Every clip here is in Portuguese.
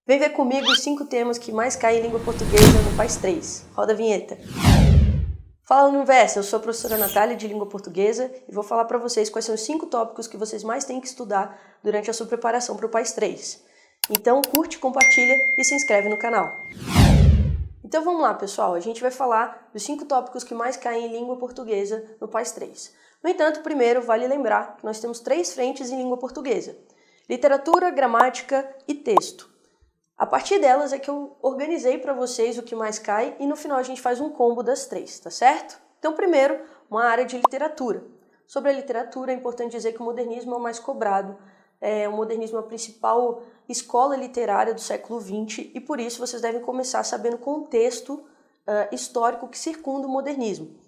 Vem ver comigo os 5 temas que mais caem em língua portuguesa no PAIS 3. Roda a vinheta. Fala Universo, eu sou a professora Natália de Língua Portuguesa e vou falar para vocês quais são os 5 tópicos que vocês mais têm que estudar durante a sua preparação para o PAIS 3. Então curte, compartilha e se inscreve no canal. Então vamos lá pessoal, a gente vai falar dos 5 tópicos que mais caem em língua portuguesa no PAIS 3. No entanto, primeiro vale lembrar que nós temos 3 frentes em língua portuguesa: literatura, gramática e texto. A partir delas é que eu organizei para vocês o que mais cai e no final a gente faz um combo das 3, tá certo? Então primeiro, uma área de literatura. Sobre a literatura é importante dizer que o modernismo é o mais cobrado, o modernismo é a principal escola literária do século XX e por isso vocês devem começar sabendo o contexto histórico que circunda o modernismo.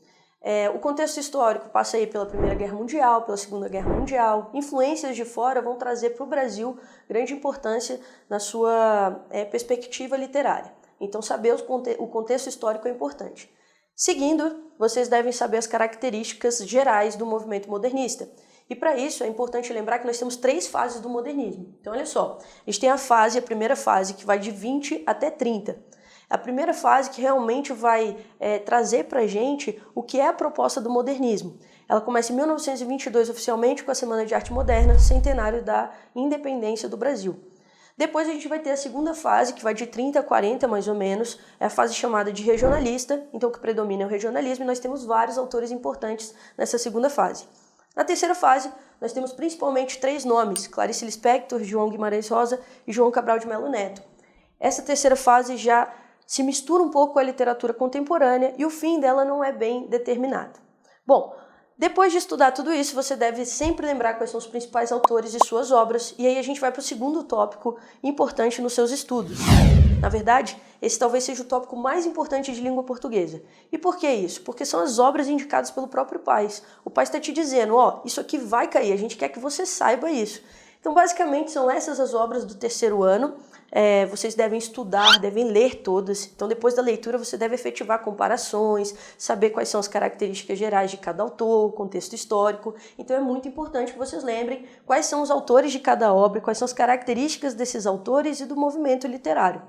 O contexto histórico passa aí pela Primeira Guerra Mundial, pela Segunda Guerra Mundial. Influências de fora vão trazer para o Brasil grande importância na sua perspectiva literária. Então, saber o contexto histórico é importante. Seguindo, vocês devem saber as características gerais do movimento modernista. E para isso é importante lembrar que nós temos 3 fases do modernismo. Então, olha só, a gente tem a primeira fase, que vai de 20 até 30. A primeira fase que realmente vai trazer para a gente o que é a proposta do modernismo. Ela começa em 1922 oficialmente com a Semana de Arte Moderna, centenário da independência do Brasil. Depois a gente vai ter a segunda fase, que vai de 30 a 40 mais ou menos, é a fase chamada de regionalista, então o que predomina é o regionalismo e nós temos vários autores importantes nessa segunda fase. Na terceira fase, nós temos principalmente 3 nomes: Clarice Lispector, João Guimarães Rosa e João Cabral de Melo Neto. Essa terceira fase já se mistura um pouco com a literatura contemporânea e o fim dela não é bem determinado. Bom, depois de estudar tudo isso, você deve sempre lembrar quais são os principais autores e suas obras, e aí a gente vai para o segundo tópico importante nos seus estudos. Na verdade, esse talvez seja o tópico mais importante de língua portuguesa. E por que isso? Porque são as obras indicadas pelo próprio PAIS. O PAIS está te dizendo, isso aqui vai cair, a gente quer que você saiba isso. Então, basicamente, são essas as obras do terceiro ano. Vocês devem estudar, devem ler todas. Então, depois da leitura, você deve efetivar comparações, saber quais são as características gerais de cada autor, o contexto histórico. Então, é muito importante que vocês lembrem quais são os autores de cada obra, quais são as características desses autores e do movimento literário.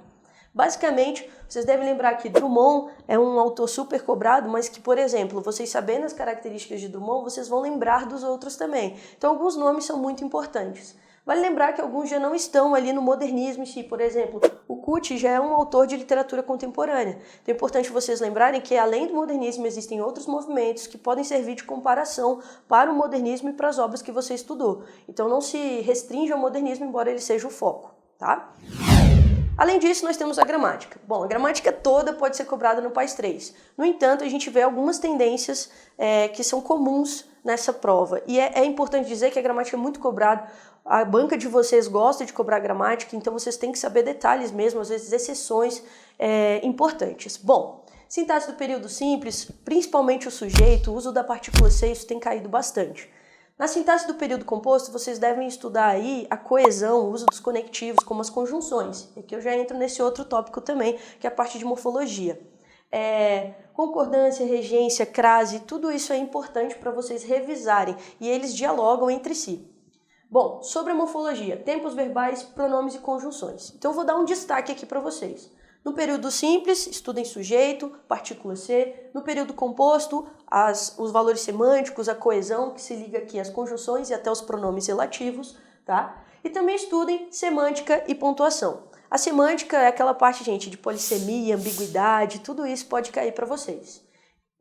Basicamente, vocês devem lembrar que Drummond é um autor super cobrado, mas que, por exemplo, vocês sabendo as características de Drummond, vocês vão lembrar dos outros também. Então, alguns nomes são muito importantes. Vale lembrar que alguns já não estão ali no modernismo em si. Por exemplo, o Couty já é um autor de literatura contemporânea. Então é importante vocês lembrarem que, além do modernismo, existem outros movimentos que podem servir de comparação para o modernismo e para as obras que você estudou. Então não se restringe ao modernismo, embora ele seja o foco, tá? Além disso, nós temos a gramática. Bom, a gramática toda pode ser cobrada no PAIS 3. No entanto, a gente vê algumas tendências que são comuns nessa prova. E é importante dizer que a gramática é muito cobrada. A banca de vocês gosta de cobrar gramática, então vocês têm que saber detalhes mesmo, às vezes exceções importantes. Bom, sintaxe do período simples, principalmente o sujeito, o uso da partícula ser, isso tem caído bastante. Na sintaxe do período composto, vocês devem estudar aí a coesão, o uso dos conectivos, como as conjunções. Aqui eu já entro nesse outro tópico também, que é a parte de morfologia. Concordância, regência, crase, tudo isso é importante para vocês revisarem e eles dialogam entre si. Bom, sobre a morfologia, tempos verbais, pronomes e conjunções. Então eu vou dar um destaque aqui para vocês. No período simples, estudem sujeito, partícula ser. No período composto, os valores semânticos, a coesão, que se liga aqui às conjunções e até os pronomes relativos, tá? E também estudem semântica e pontuação. A semântica é aquela parte, gente, de polissemia, ambiguidade, tudo isso pode cair para vocês.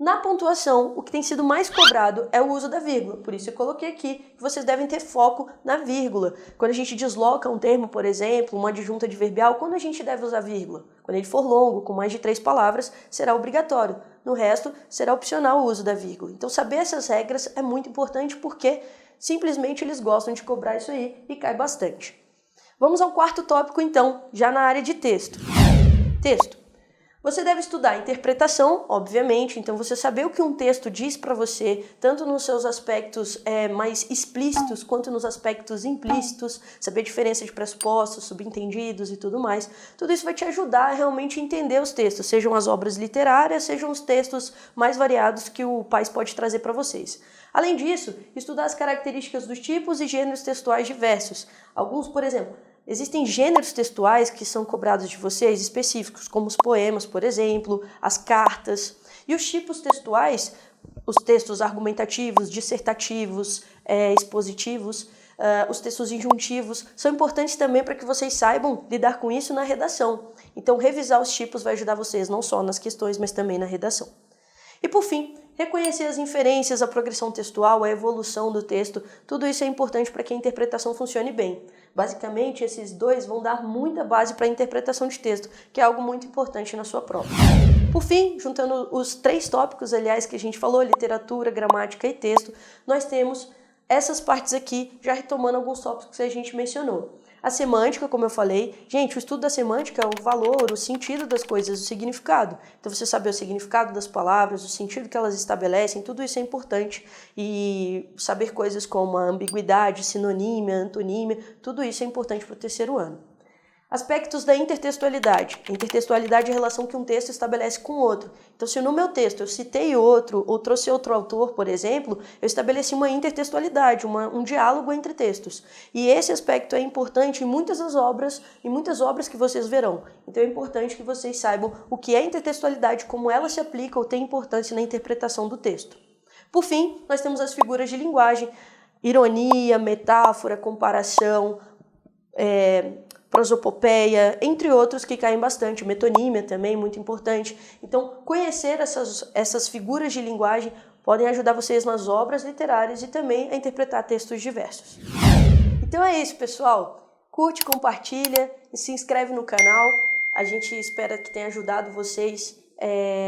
Na pontuação, o que tem sido mais cobrado é o uso da vírgula, por isso eu coloquei aqui que vocês devem ter foco na vírgula. Quando a gente desloca um termo, por exemplo, uma adjunta adverbial, quando a gente deve usar vírgula? Quando ele for longo, com mais de 3 palavras, será obrigatório. No resto, será opcional o uso da vírgula. Então, saber essas regras é muito importante porque simplesmente eles gostam de cobrar isso aí e cai bastante. Vamos ao quarto tópico, então, já na área de texto. Texto. Você deve estudar a interpretação, obviamente, então você saber o que um texto diz para você, tanto nos seus aspectos mais explícitos quanto nos aspectos implícitos, saber a diferença de pressupostos, subentendidos e tudo mais. Tudo isso vai te ajudar a realmente entender os textos, sejam as obras literárias, sejam os textos mais variados que o PAIS pode trazer para vocês. Além disso, estudar as características dos tipos e gêneros textuais diversos. Alguns, por exemplo, Existem gêneros textuais que são cobrados de vocês específicos, como os poemas, por exemplo, as cartas. E os tipos textuais, os textos argumentativos, dissertativos, expositivos, os textos injuntivos, são importantes também para que vocês saibam lidar com isso na redação. Então, revisar os tipos vai ajudar vocês não só nas questões, mas também na redação. E por fim, reconhecer as inferências, a progressão textual, a evolução do texto, tudo isso é importante para que a interpretação funcione bem. Basicamente, esses dois vão dar muita base para a interpretação de texto, que é algo muito importante na sua prova. Por fim, juntando os 3 tópicos, aliás, que a gente falou, literatura, gramática e texto, nós temos essas partes aqui, já retomando alguns tópicos que a gente mencionou. A semântica, como eu falei, gente, o estudo da semântica é o valor, o sentido das coisas, o significado. Então, você saber o significado das palavras, o sentido que elas estabelecem, tudo isso é importante. E saber coisas como a ambiguidade, sinonímia, antonímia, tudo isso é importante para o 3º ano. Aspectos da intertextualidade. Intertextualidade é a relação que um texto estabelece com outro. Então, se no meu texto eu citei outro ou trouxe outro autor, por exemplo, eu estabeleci uma intertextualidade, um diálogo entre textos. E esse aspecto é importante em muitas obras que vocês verão. Então, é importante que vocês saibam o que é intertextualidade, como ela se aplica ou tem importância na interpretação do texto. Por fim, nós temos as figuras de linguagem, ironia, metáfora, comparação, prosopopeia, entre outros que caem bastante, metonímia também, muito importante. Então, conhecer essas figuras de linguagem podem ajudar vocês nas obras literárias e também a interpretar textos diversos. Então é isso, pessoal. Curte, compartilha e se inscreve no canal. A gente espera que tenha ajudado vocês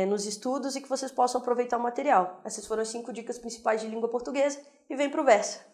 nos estudos e que vocês possam aproveitar o material. Essas foram as 5 dicas principais de língua portuguesa e vem pro Versa!